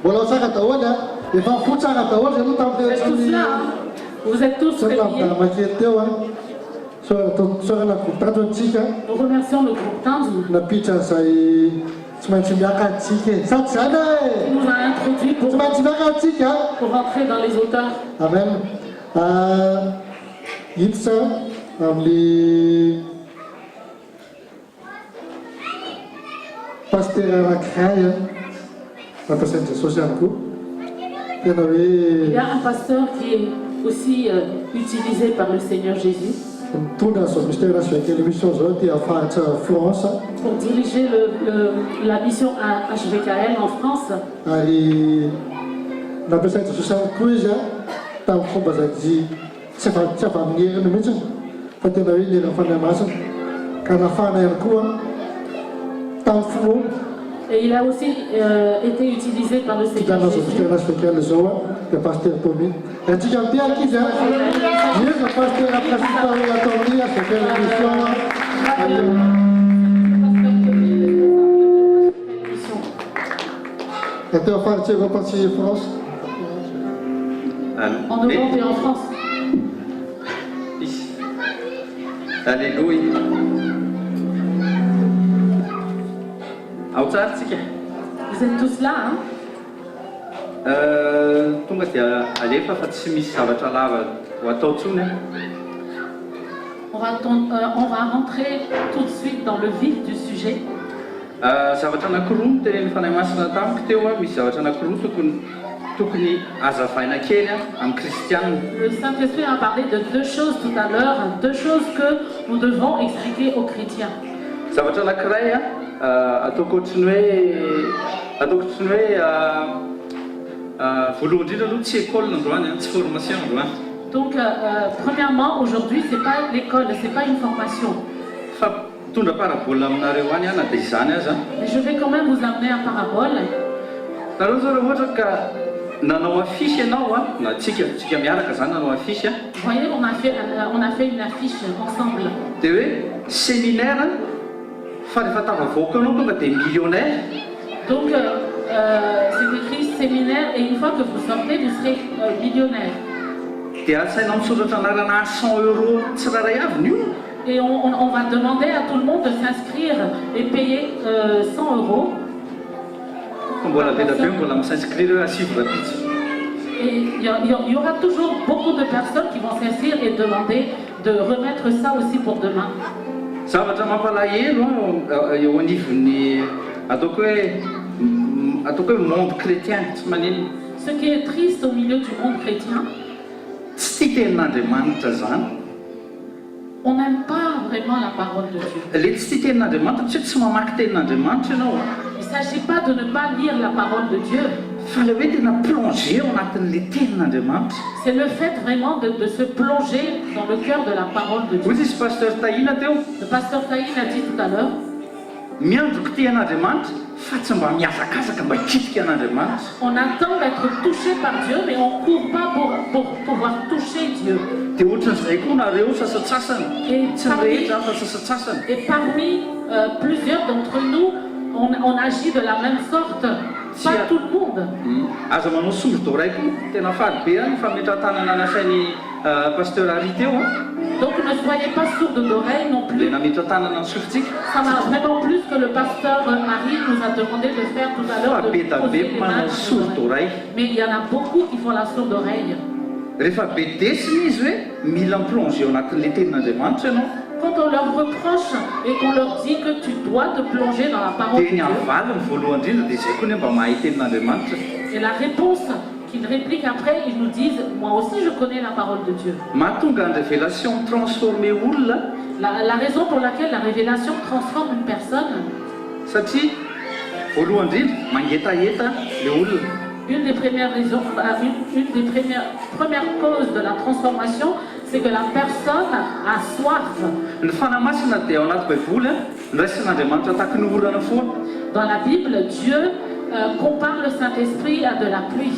Voilà ça quand on a, et va foutre ça quand on a, je nous t'en Vous êtes tous là, hein? Vous êtes tous réveillés. Nous remercions le groupe Tandy. La pizza, ça y est. Ça nous a introduit pour rentrer dans les auteurs. Amen. Yitsa, les pasteurs à la craie, la personne sociale. Il y a un pasteur qui est aussi utilisé par le Seigneur Jésus pour diriger la mission à HVKL en France. La personne sociale, et il a aussi été utilisé par le Seigneur Jésus. En Europe et en France. Alléluia. Vous êtes tous là, hein? Tonga dia alefa fa tsy misy zavatra lava ho atao tsony. On va rentrer tout de suite dans le vif du sujet. Zavatra anankiroa no tenen'ny fanahy masina tamiko teo a, misy zavatra anankiroa tokony azavaina kely amin'ny kristianina. Le Saint-Esprit a parlé de deux choses tout à l'heure, deux choses que nous devons expliquer aux chrétiens. Zavatra anankiray ataoko ohatrany hoe voalohany indrindra aloha tsy école androany, tsy formation androany. Donc premièrement, aujourd'hui c'est pas l'école, c'est pas une formation. Fa tondra parabole aminareo any na dia izany aza. Mais je vais quand même vous amener un parabole. Nareo zao raha ohatra ka nanao affiche ianao a, na tsika miaraka zany nanao affiche. Vous voyez, on a fait une affiche ensemble. Dia hoe séminaire fa rehefa tafavoaka anao tonga dia millionnaire. Donc c'est écrit séminaire et une fois que vous sortez, vous serez millionnaire. Dia asaina misoratra anarana 100 € tsirairay avy ny io. Et on va demander à tout le monde de s'inscrire et payer 100 €. Et il y aura toujours beaucoup de personnes qui vont s'inscrire et demander de remettre ça aussi pour demain. Zavatra mampalahelo eo anivon'ny ataoko hoe monde chrétien tsy manino. Ce qui est triste au milieu du monde chrétien, tsy tia tenin'Andriamanitra zany. On n'aime pas vraiment la parole de Dieu. Le tsy tia tenin'Andriamanitra tsy hoe tsy mamaky tenin'Andriamanitra ianao a. Il ne s'agit pas de ne pas lire la parole de Dieu. Fa le hoe tena plongé ao anatin'le tenin'Andriamanitra. C'est le fait vraiment de se plonger dans le cœur de la parole de Dieu. Hoy izy pasteur Tahina teo. Le pasteur Tahina a dit tout à l'heure. Miandroko tia an'Andriamanitra fa tsy mba miazakazaka mba hikitika an'Andriamanitra. On attend d'être touché par Dieu, mais on ne court pas pour pouvoir toucher Dieu. Dia ohatran'izay koa nareo sasatsasany. Tsy rehetra fa sasatsasany. Et parmi plusieurs d'entre nous, on agit de la même sorte. Pas tout le monde. Aza manao sondro-doray koa tena faly be ny fametra-tanana nasain'ny pasteur Ary teo. Donc ne soyez pas sourds d'oreilles non plus. Ça va vraiment plus que le pasteur Ary nous a demandé de faire tout à l'heure. Mais il y en a beaucoup qui font la sourde oreille. Quand on leur reproche et qu'on leur dit que tu dois te plonger dans la parole de Dieu, et la réponse qu'ils répliquent après, ils nous disent « Moi aussi je connais la parole de Dieu ». La raison pour laquelle la révélation transforme une personne, une des premières raisons, une des premières causes de la transformation, c'est que la personne a soif. Dans la Bible, Dieu compare le Saint-Esprit à de la pluie.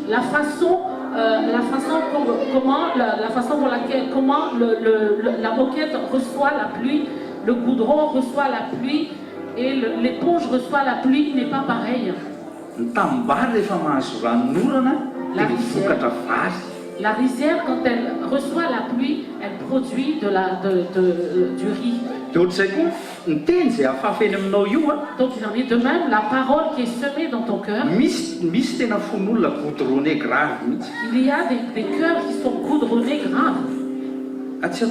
La façon la façon pour laquelle, comment la moquette reçoit la pluie, le goudron reçoit la pluie et l'éponge reçoit la pluie n'est pas pareil. La rizière, quand elle reçoit la pluie, elle produit du riz. Donc il en est de même, la parole qui est semée dans ton cœur. Il y a des cœurs qui sont goudronnés graves. Et je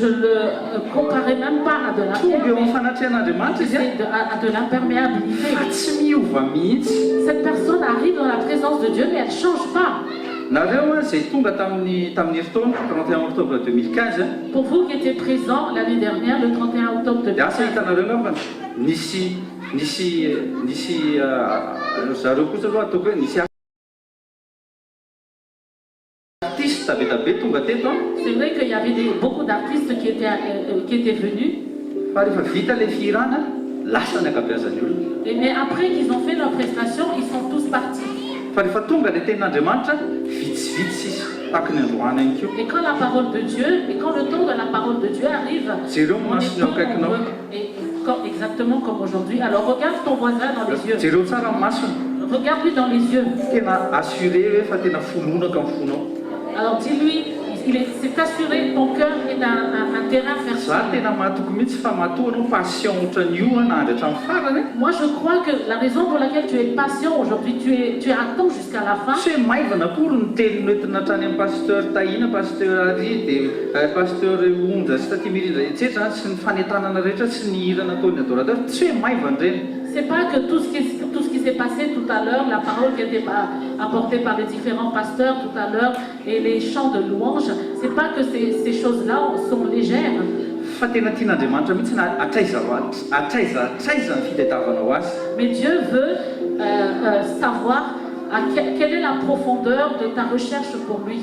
ne le comparais même pas à de la pierre, mais à de l'imperméabilité. Cette personne arrive dans la présence de Dieu, mais elle ne change pas. Pour vous qui étiez présents l'année dernière, le 31 octobre 2015, c'est vrai qu'il y avait beaucoup d'artistes qui étaient venus. Mais après qu'ils ont fait leur prestation, ils sont tous partis. Et quand la parole de Dieu, et quand le temps de la parole de Dieu arrive, on est nombreux, exactement comme aujourd'hui. Alors regarde ton voisin dans les yeux. Regarde-lui dans les yeux. Alors dis-lui, c'est assuré, ton cœur est un terrain fertile. Moi je crois que la raison pour laquelle tu es patient aujourd'hui, tu attends jusqu'à la fin. C'est pas que tout ce qui s'est passé tout à l'heure, la parole qui a été apportée par les différents pasteurs tout à l'heure et les chants de louange, c'est pas que ces choses-là sont légères. Mais Dieu veut savoir quelle est la profondeur de ta recherche pour lui.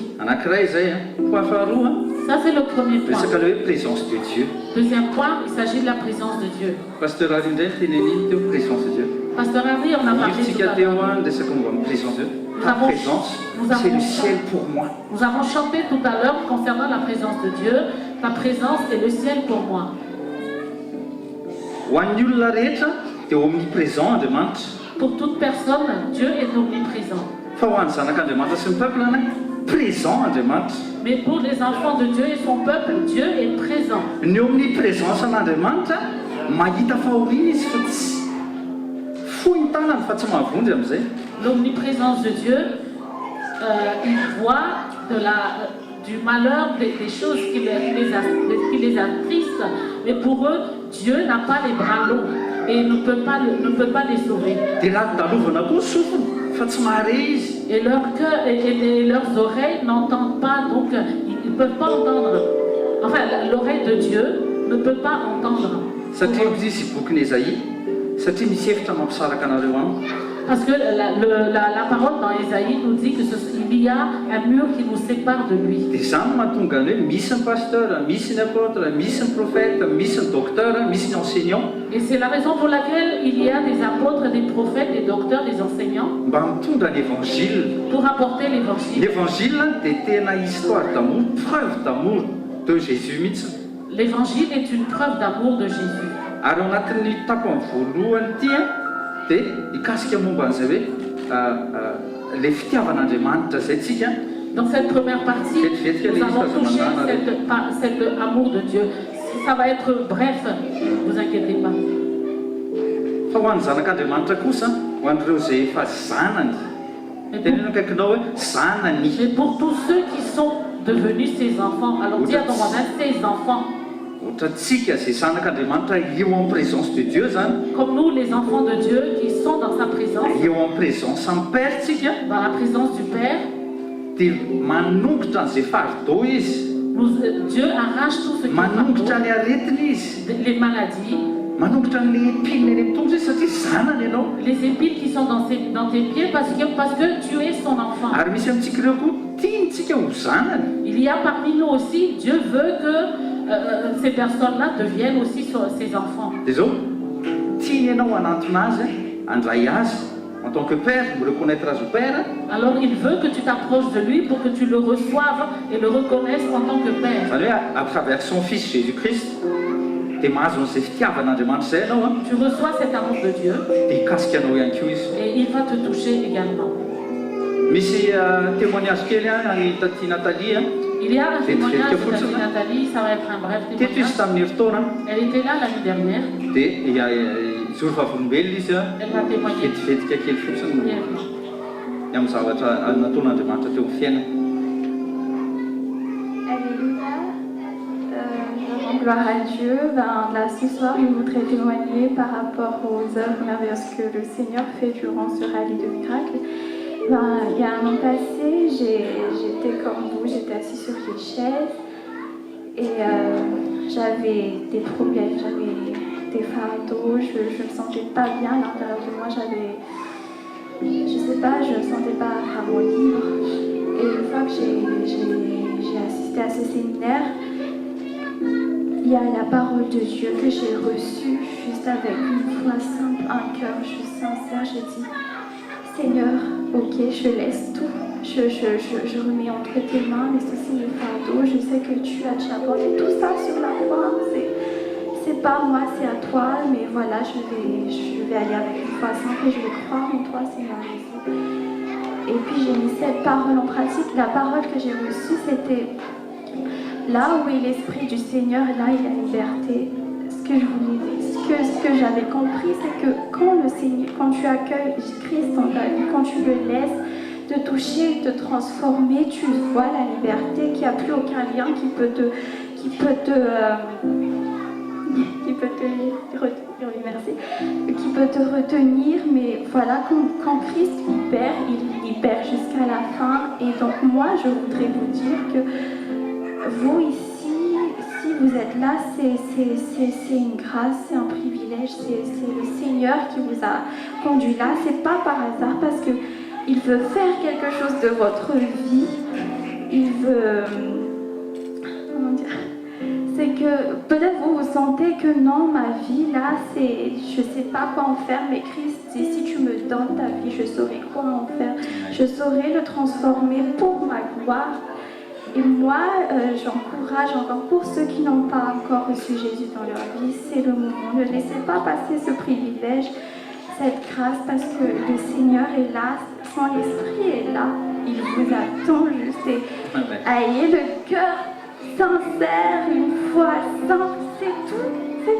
Ça c'est le premier point. Deuxième point, il s'agit de la présence de Dieu. Pasteur Harry, on a parlé tout à l'heure. C'est le ciel pour moi. Nous avons chanté tout à l'heure concernant la présence de Dieu. Ta présence est le ciel pour moi. Pour toute personne, Dieu est omniprésent. Mais pour les enfants de Dieu et son peuple, Dieu est présent. L'omniprésence de Dieu, il voit du malheur, des choses qui les attristent, mais pour eux, Dieu n'a pas les bras longs et ne peut pas les sauver. Et leur cœur et leurs oreilles n'entendent pas, donc ils ne peuvent pas entendre. Enfin, l'oreille de Dieu ne peut pas entendre. Parce que la parole dans Ésaïe nous dit qu'il y a un mur qui nous sépare de lui. Et c'est la raison pour laquelle il y a des apôtres, des prophètes, des docteurs, des enseignants pour apporter l'évangile. L'évangile est une preuve d'amour de Jésus. Dans cette première partie, nous avons touché cet amour de Dieu. Ça va être bref, ne vous inquiétez pas. Et pour tous ceux qui sont devenus ses enfants, alors dis à ton voisin, ses enfants. Comme nous, les enfants de Dieu qui sont dans sa présence, dans la présence du Père, Dieu arrache tout ce qui est les maladies, les épines qui sont dans tes pieds parce que tu es son enfant. Il y a parmi nous aussi, Dieu veut que ces personnes-là deviennent aussi ses enfants. en tant que père, me reconnaîtras au père. Alors il veut que tu t'approches de lui pour que tu le reçoives et le reconnaisses en tant que père. Zany hoe à travers son fils Jésus-Christ dia mahazo an'izay fitiavan'Andriamanitra izay ianao Tu reçois cet amour de Dieu dia hikasika anao ihany koa izy. et il va te toucher également. Misy témoignage kely any taty Nathalie. Il y a un témoignage de Tati Nathalie, ça va être un bref Teto izy témoignage. tamin'ny herintaona Elle était là l'année dernière, dia izory vavolombelona izy elle va témoigner. vetivetika kely fotsiny ny amin'ny zavatra nataon'Andriamanitra teo amin'ny fiainana. Alléluia. Je rends gloire à Dieu. Là, ce soir, je voudrais témoigner par rapport aux œuvres merveilleuses que le Seigneur fait durant ce rallye de miracles. Il y a un an passé, j'étais comme vous, j'étais assise sur une chaise et j'avais des problèmes, j'avais des fardeaux, je ne me sentais pas bien à l'intérieur de moi, je sais pas, je ne me sentais pas vraiment libre. Et une fois que j'ai assisté à ce séminaire, il y a la parole de Dieu que j'ai reçue juste avec une foi simple, un cœur juste sincère. J'ai dit, Seigneur, ok, je laisse tout, je remets entre tes mains, mais ceci mes fardeaux, je sais que tu as déjà porté tout ça sur la croix, c'est pas moi, c'est à toi, mais voilà, je vais aller avec une foi simple et je vais croire en toi, Seigneur Jésus. Et puis j'ai mis cette parole en pratique. La parole que j'ai reçue, c'était là où est l'Esprit du Seigneur, là il y a liberté. Ce que je voulais dire, ce que j'avais compris, c'est que quand tu accueilles Christ dans ta vie, quand tu le laisses te toucher, te transformer, tu vois la liberté, qu'il n'y a plus aucun lien qui peut te retenir, mais voilà, quand Christ libère, il libère jusqu'à la fin. Et donc moi, je voudrais vous dire que vous ici, si vous êtes là, c'est une grâce, c'est un privilège, c'est le Seigneur qui vous a conduit là. C'est pas par hasard, parce que il veut faire quelque chose de votre vie. Il veut, comment dire, c'est que peut-être vous sentez que non, ma vie là, je sais pas quoi en faire, mais Christ dit, si tu me donnes ta vie, je saurai quoi en faire, je saurai le transformer pour ma gloire. Et moi, j'encourage encore pour ceux qui n'ont pas encore reçu Jésus dans leur vie, c'est le moment. Ne laissez pas passer ce privilège, cette grâce, parce que le Seigneur est là, son esprit est là, il vous attend juste. Et ayez le cœur sincère, une foi simple, c'est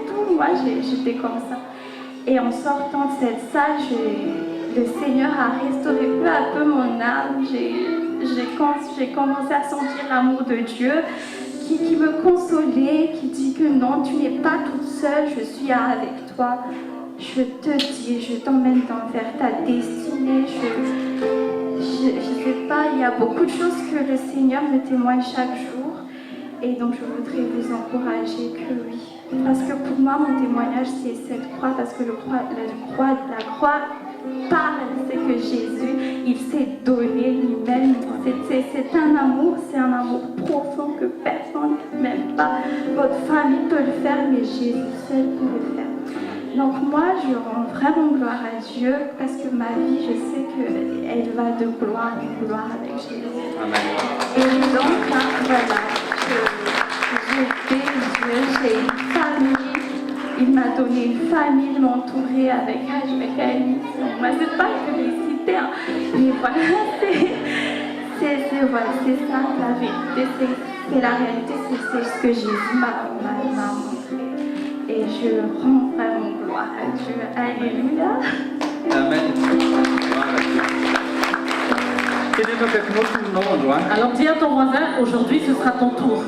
tout. Moi, j'étais comme ça. Et en sortant de cette salle, le Seigneur a restauré peu à peu mon âme. J'ai commencé à sentir l'amour de Dieu qui me consolait, qui dit que non, tu n'es pas toute seule, je suis là avec toi. Je te dis, je t'emmène vers ta destinée. Je ne sais pas, il y a beaucoup de choses que le Seigneur me témoigne chaque jour. Et donc je voudrais vous encourager que oui. Parce que pour moi, mon témoignage, c'est cette croix, parce que la croix parle, c'est que Jésus, il s'est donné lui-même. C'est un amour profond que personne, même pas votre famille peut le faire, mais Jésus seul peut le faire. Donc moi, je rends vraiment gloire à Dieu, parce que ma vie, je sais qu'elle va de gloire en gloire avec Jésus. Amen. Et donc, là, voilà, je bénis Dieu, j'ai une famille. Il m'a donné une famille, m'entourer avec moi, c'est pas une publicité, hein. Mais voilà, c'est ça la vérité, c'est la réalité, c'est ce que Jésus m'a montré. Et je rends vraiment gloire à Dieu. Alléluia. Amen. Alors dis à ton voisin, aujourd'hui ce sera ton tour.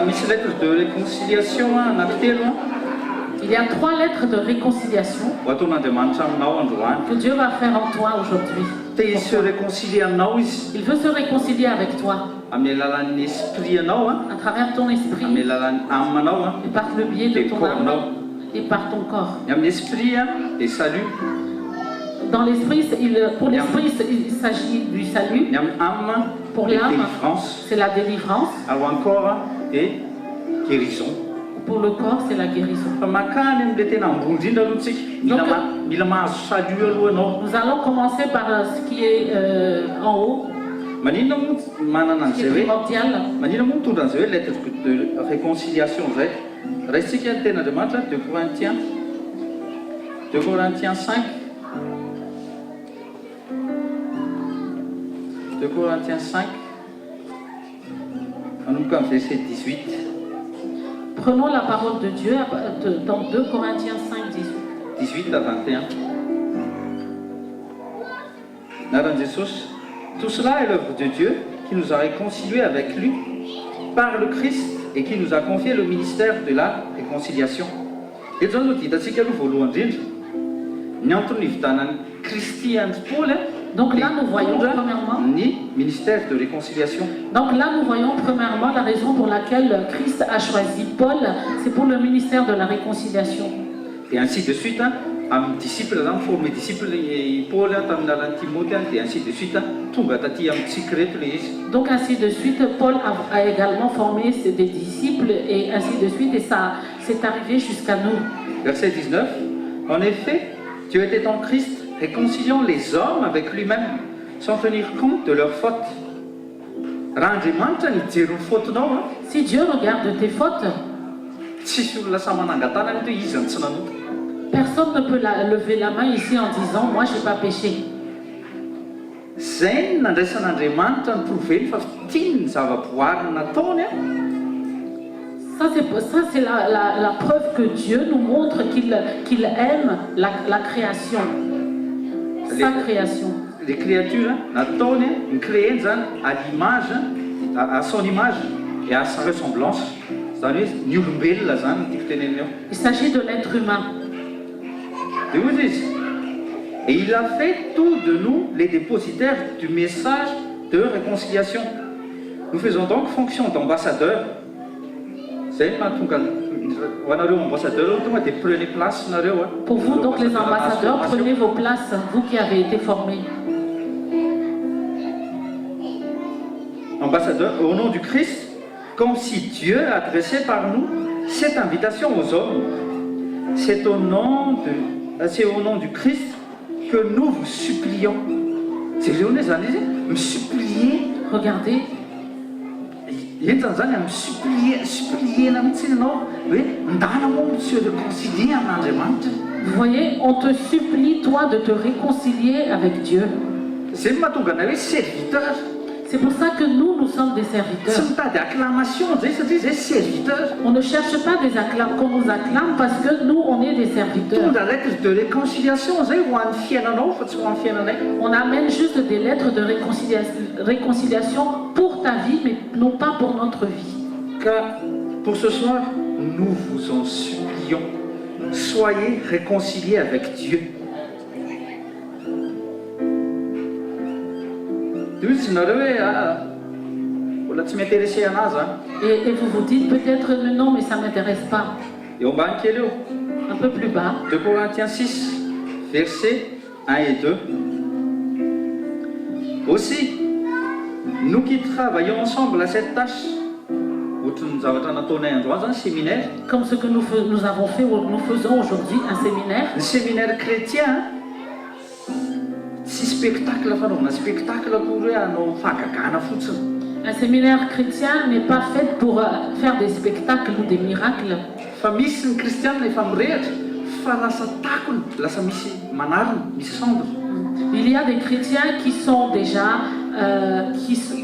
Misy lettres de réconciliation anankitelo. Il y a 3 lettres de réconciliation que Dieu va faire en toi aujourd'hui. Il veut se réconcilier avec toi à travers ton esprit et par le biais de ton âme et par ton corps. Dans l'esprit, pour l'esprit, il s'agit du salut. Pour l'âme, c'est la délivrance. Et guérison. Pour le corps, c'est la guérison. fa makany amin'le tena ambony indrindra aloha tsika mila mahazo salut aloha anao. Nous allons commencer par ce qui est en haut, Maninona moa manana ce qui est an'izay hoe primordial. maninona moa mitondra an'izay hoe lettre de réconciliation zay raha isika ny ten'Andriamanitra 2 Corinthiens 5 2 Corinthiens 5 manomboka amin'ny verset 18. Prenons la parole de Dieu dans 2 Corinthiens 5, 18. 18 à 21. Naran Jesus, tout cela est l'œuvre de Dieu qui nous a réconciliés avec lui par le Christ et qui nous a confié le ministère de la réconciliation. Et zany no ditantsika aloha voalohany indrindra ny antony ivitanan'ny Kristy andry Paul Donc là, nous voyons premièrement, ni ministère de réconciliation. la raison pour laquelle Christ a choisi Paul, c'est pour le ministère de la réconciliation. Et ainsi de suite, amin'ny disciple zany formé disciple Paul tamin'ny alalan'ny Timothée et ainsi de suite tonga taty amintsika reto le izy. Donc ainsi de suite, Paul a également formé des disciples et ainsi de suite, et ça c'est arrivé jusqu'à nous. Verset 19. En effet, Dieu était en Christ, réconciliant les hommes avec lui-même, sans tenir compte de leurs fautes. Raha Andriamanitra nijery ny fautinao, Si Dieu regarde tes fautes, tsisy olona samy manangatana ny izy tsy nanoto. personne ne peut lever la main ici en disant « moi j'ai pas péché ». Zay no nandraisan'Andriamanitra ny proveny fa tiany ny zava-boary nataony. Ça c'est la preuve que Dieu nous montre qu'il aime la création, sa création. Les créatures nataony ny-créeny zany à l'image, à son image et à sa ressemblance. Zany hoe ny olombelona zany no tiako tenenina eo. Il s'agit de l'être humain. De où izy. Et il a fait tous de nous les dépositaires du message de réconciliation. Nous faisons donc fonction d'ambassadeurs. Zay mahatonga ho anareo ambassadeurs tonga dia prenez place nareo. Pour vous, donc les ambassadeurs, prenez vos places, vous qui avez été formés. Ambassadeurs au nom du Christ, comme si Dieu adressait par nous cette invitation aux hommes. C'est au nom du Christ que nous vous supplions. C'est Léoné Zanizé, me supplier. Regardez. Me supplier monsieur de réconcilier avec. Vous voyez, on te supplie, toi, de te réconcilier avec Dieu. C'est serviteur. C'est pour ça que nous sommes des serviteurs. On ne cherche pas des acclamations, qu'on nous acclame parce que nous, on est des serviteurs. On amène juste des lettres de réconciliation pour ta vie, mais non pas pour notre vie. Car pour ce soir, nous vous en supplions, soyez réconciliés avec Dieu. Et vous vous dites peut-être non, mais ça ne m'intéresse pas. Un peu plus bas. 2 Corinthiens 6, versets 1 et 2. Aussi, nous qui travaillons ensemble à cette tâche, comme ce que nous avons fait, nous faisons aujourd'hui un séminaire. Le séminaire chrétien, si spectacle, un séminaire chrétien n'est pas fait pour faire des spectacles ou des miracles. Il y a des chrétiens qui sont déjà,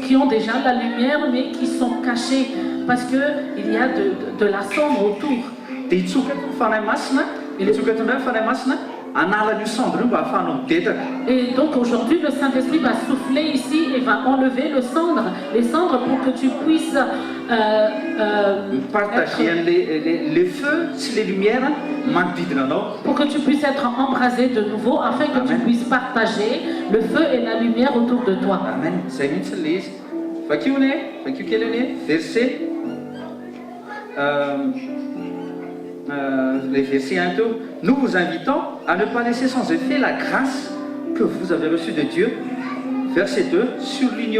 qui ont déjà la lumière, mais qui sont cachés parce qu'il y a de la sombre autour. Et donc aujourd'hui, le Saint-Esprit va souffler ici et va enlever les cendres pour que tu puisses partager les feux, les lumières, pour que tu puisses être embrasé de nouveau, afin que tu puisses partager le feu et la lumière autour de toi. Amen. Verset les versets 1 2. Nous vous invitons à ne pas laisser sans effet la grâce que vous avez reçue de Dieu. Verset 2. Soulignez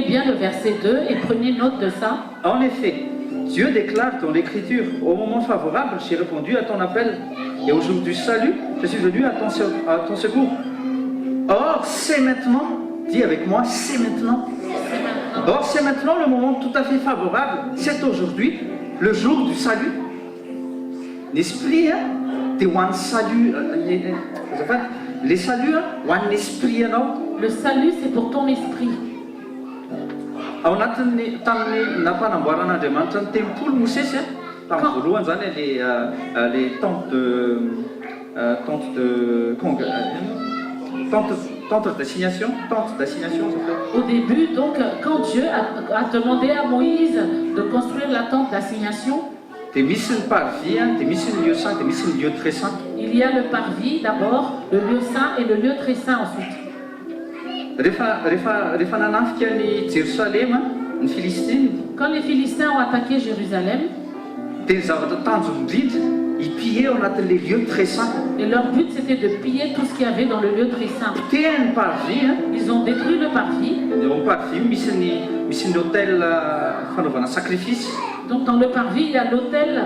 bien le verset 2 et prenez note de ça. En effet, Dieu déclare dans l'Écriture, au moment favorable, j'ai répondu à ton appel, et au jour du salut, je suis venu à ton secours. Or, c'est maintenant, dis avec moi, c'est maintenant. Or, c'est maintenant le moment tout à fait favorable, c'est aujourd'hui, le jour du salut. L'esprit, c'est un salut, les saluts, un esprit, non? Le salut, c'est pour ton esprit. Ao anatin'ny tamin'ny nampanamboaran'Andriamanitra ny tempolo Mosesy tamin'ny voalohany zany les tentes d'assignation, Au début, donc, quand Dieu a demandé à Moïse de construire la tente d'assignation, dia misy ny parvis, dia misy ny lieu saint, dia misy ny lieu très saint. il y a le parvis d'abord, le lieu saint et le lieu très saint ensuite. Rehefa nanafika ny Jérusalem ny Filistiny, Quand les Philistins ont attaqué Jérusalem, dia ny zavatra tanjony indrindra hipiller ao anatin'ilay lieu très saint. et leur but c'était de piller tout ce qu'il y avait dans le lieu très saint. Tehany parvis, Ils ont détruit le parvis. eo amin'ny parvis misy ny hôtel fanaovana sacrifice. Donc dans le parvis, il y a l'autel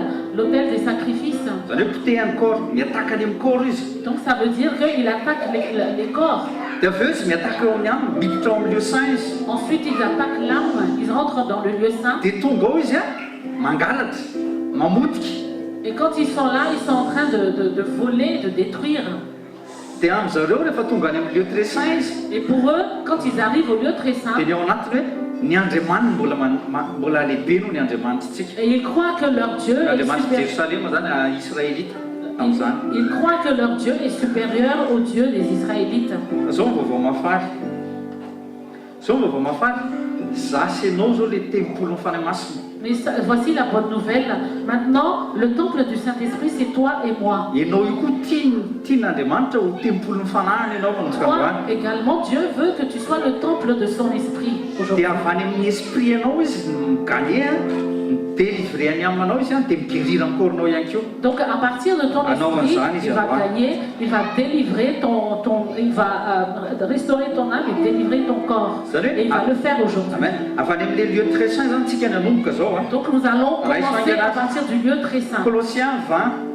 des sacrifices. Zany hoe potehany corps, miataka any amin'ny corps izy. Donc ça veut dire qu'il attaque les corps. Dia avy eo izy miataka eo amin'ny aminy, miditra ao amin'ny lieu saint izy. Ensuite, ils attaquent l'âme, ils rentrent dans le lieu saint. Dia tonga ao izy mangalatra, mamotika. Et quand ils sont là, ils sont en train de voler, de détruire. Dia amin'izareo rehefa tonga any amin'ny lieu très saint izy, Et pour eux, quand ils arrivent au lieu très saint, dia ny ao anatiny hoe ny Andriamanitra mbola lehibe noho ny Andriamanitritsika. et ils croient que leur Dieu est Andriamanitra supérieur. Jérusalem zany Israelita tamin'izany. Ils croient que leur Dieu est supérieur au Dieu des Israélites. Zao ny vaovao mafaly. Zao ny vaovao mafaly. Zasy ianao zao le tempoly fanahy masina. Mais voici la bonne nouvelle. Maintenant, le temple du Saint-Esprit, c'est toi et moi. Ianao io koa tian'Andriamanitra ho tempoly ny fanahiny ianao Toi manokandroany. également, Dieu veut que tu sois le temple de son esprit aujourd'hui. Dia avy any amin'ny esprit ianao izy migale, midélivrer any aminao izy dia migirira ny corps-nao ihany koa. Donc à partir de ton esprit, il va gagner, il va délivrer il va restaurer ton âme et délivrer ton corps. Et il va le faire aujourd'hui. Amen. Avy any amin'ilay lieu très saint zany tsika nanomboka zao. Donc nous allons commencer à partir du lieu très saint. Colossiens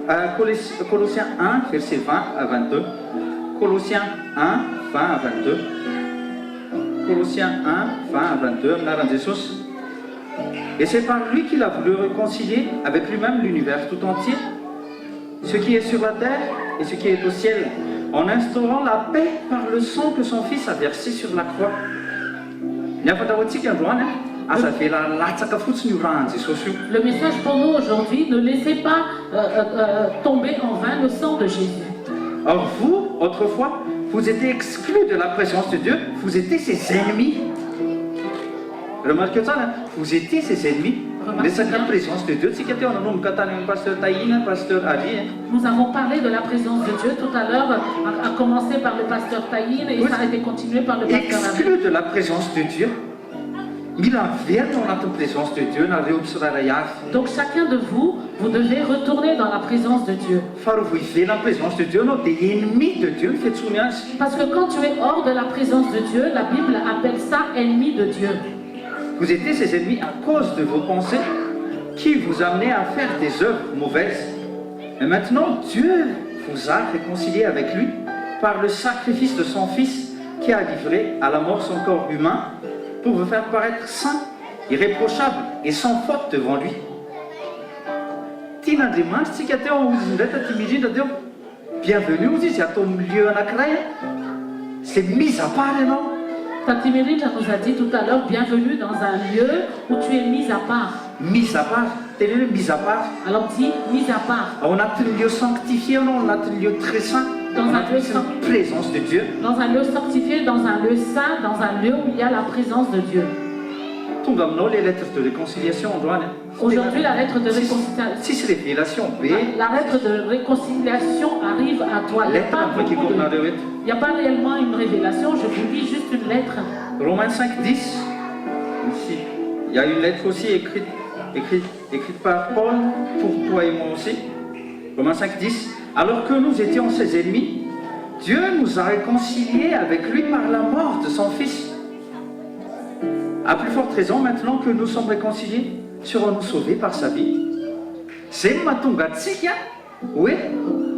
1, verset 20 à 22. Colossiens 1, 20 à 22. Colossiens 1, 20 à 22. Anaran'i Jesosy. Et c'est par lui qu'il a voulu réconcilier avec lui-même l'univers tout entier, ce qui est sur la terre et ce qui est au ciel, en instaurant la paix par le sang que son Fils a versé sur la croix. Le message pour nous aujourd'hui, ne laissez pas tomber en vain le sang de Jésus. Or vous, autrefois, vous étiez exclus de la présence de Dieu, vous étiez ses ennemis. Remarquez ça, hein? Vous étiez ses ennemis. La présence de Dieu, c'est qu'il y a un pasteur Taïn, pasteur Ali. Nous avons parlé de la présence de Dieu tout à l'heure, à commencer par le pasteur Taïn et ça a été continué par le pasteur Ali. Exclu de la présence de Dieu. Donc chacun de vous, vous devez retourner dans la présence de Dieu. Parce que quand tu es hors de la présence de Dieu, la Bible appelle ça ennemi de Dieu. Vous étiez ses ennemis à cause de vos pensées qui vous amenaient à faire des œuvres mauvaises. Et maintenant, Dieu vous a réconcilié avec lui par le sacrifice de son Fils qui a livré à la mort son corps humain pour vous faire paraître saint, irréprochable et sans faute devant lui. Bienvenue, vous dites, c'est ton lieu en c'est mis à part, non? Tati Mérite nous a dit tout à l'heure, bienvenue dans un lieu où tu es mis à part. Mis à part, t'es mis à part. Alors dis, mis à part. On a un lieu sanctifié, on a un lieu très saint. Dans un lieu présence de Dieu. Dans un lieu sanctifié, dans un lieu saint, dans un lieu où il y a la présence de Dieu. Les lettres de réconciliation, aujourd'hui, la lettre de réconciliation. Si c'est révélation, la lettre de réconciliation arrive à toi. Il n'y a pas réellement une révélation, je vous lis juste une lettre. Romains 5, 10. Ici. Il y a une lettre aussi écrite par Paul pour toi et moi aussi. Romains 5, 10. Alors que nous étions ses ennemis, Dieu nous a réconciliés avec lui par la mort de son Fils. À plus forte raison, maintenant que nous sommes réconciliés, serons-nous sauvés par sa vie? Zay no mahatonga antsika hoe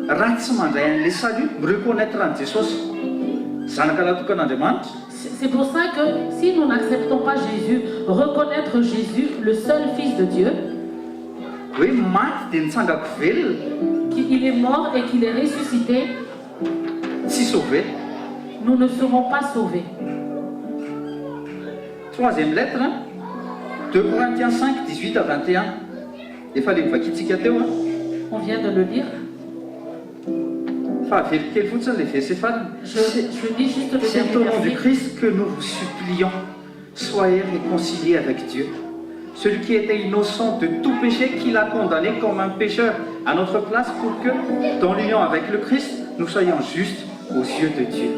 raha tsy mandray an'ilay salut reconnaître an'i Jesosy zanaka natokan'Andriamanitra. C'est pour ça que si nous n'acceptons pas Jésus, reconnaître Jésus, le seul Fils de Dieu, hoe maty dia nitsangako velona, qu'il est mort et qu'il est ressuscité, tsy sauvé. nous ne serons pas sauvés. Troisième lettre, 2 Corinthiens 5, 18 à 21. Efa ilay mivakintsika teo. On vient de le lire. Fa avelo kely fotsiny ilay verset farany. Je dis juste le C'est au dernier nom du verset. Christ que nous vous supplions, soyez réconciliés avec Dieu. Celui qui était innocent de tout péché, qu'il a condamné comme un pécheur à notre place pour que, dans l'union avec le Christ, nous soyons justes aux yeux de Dieu.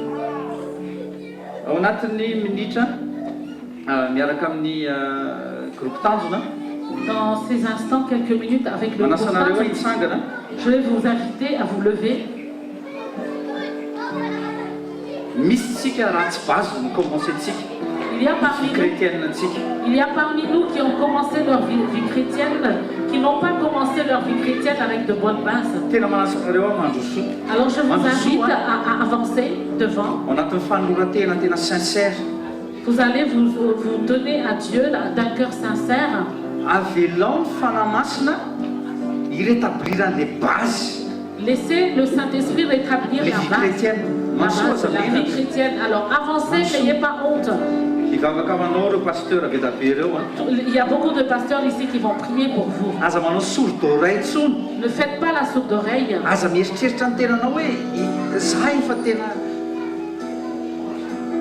Ao anatin'ny minitra miaraka amin'ny groupe tanjona, Dans ces instants, quelques minutes avec le manasa anareo hoe groupe, hitsangana. je vais vous inviter à vous lever. Misy tsika raha tsy bazy ny commencé-tsika Il y a parmi nous, chrétienne tsika. il y a parmi nous qui ont commencé leur vie chrétienne, qui n'ont pas commencé leur vie chrétienne avec de bonnes bases. Tena manasa anareo ao mandroso Alors je vous invite à avancer devant. ao anatin'ny fanoratena tena sincère. Vous allez vous donner à Dieu d'un cœur sincère. Avelao ny fanahy masina irétablirany les bases, Laissez le Saint-Esprit rétablir les la vies base. chrétiennes. La Masoa base de la zamena vie chrétienne. Alors avancez, n'ayez pas honte. hivavaka manao reo pasteur avy etabe reo a. Il y a beaucoup de pasteurs ici qui vont prier pour vous. Aza manao sordôray intsony, Ne faites pas la sourde oreille. aza mieritreritra ny tenanao hoe za efa tena,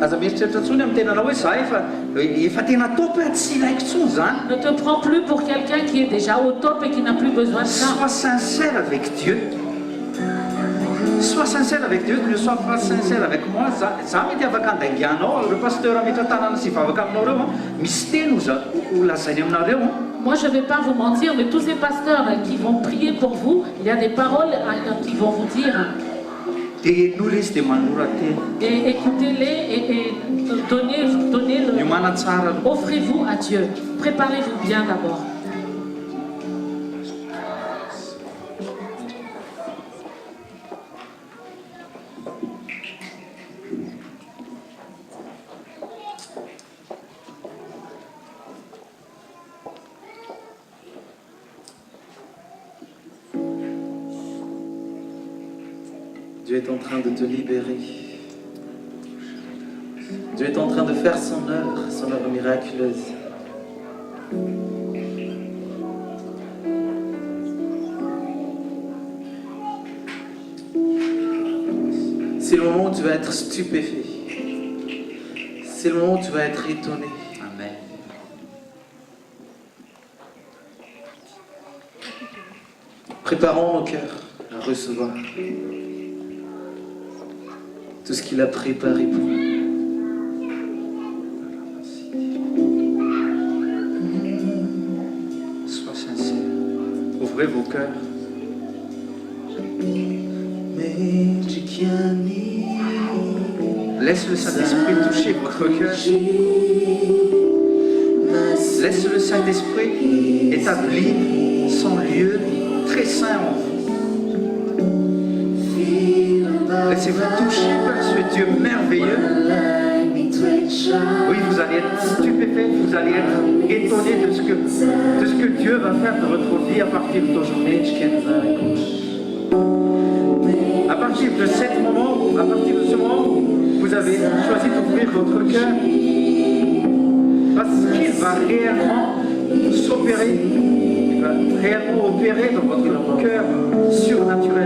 aza mieritreritra intsony amin'ny tenanao hoe za efa tena topy tsy ilaiko intsony zany. Ne te prends plus pour quelqu'un qui est déjà au top et qui n'a plus besoin de ça. Sois sincère avec Dieu. Sois sincère avec Dieu, ne sois pas sincère avec moi. Za mety afaka andaingianao, le pasteur ametra tanana sy vavaka aminao reo misy teny ho lazainy aminareo. Moi, je ne vais pas vous mentir, mais tous ces pasteurs qui vont prier pour vous, il y a des paroles qui vont vous dire. Dia en'olona izy dia manora teny. Et écoutez-les et donnez Ny manatsara offrez-vous à Dieu. Préparez-vous bien d'abord. Dieu est en train de te libérer. Dieu est en train de faire son œuvre miraculeuse. C'est le moment où tu vas être stupéfait. C'est le moment où tu vas être étonné. Amen. Préparons nos cœurs à recevoir tout ce qu'il a préparé pour nous. Sois sincère. Ouvrez vos cœurs. Laisse le Saint-Esprit toucher votre cœur. Laisse le Saint-Esprit établir son lieu très saint en vous. Laissez-vous toucher par ce Dieu merveilleux. Oui, vous allez être stupéfait, vous allez être étonné de ce que Dieu va faire de votre vie à partir d'aujourd'hui. À partir de ce moment, vous avez choisi d'ouvrir votre cœur parce qu'il va réellement s'opérer, il va réellement opérer dans votre cœur surnaturellement.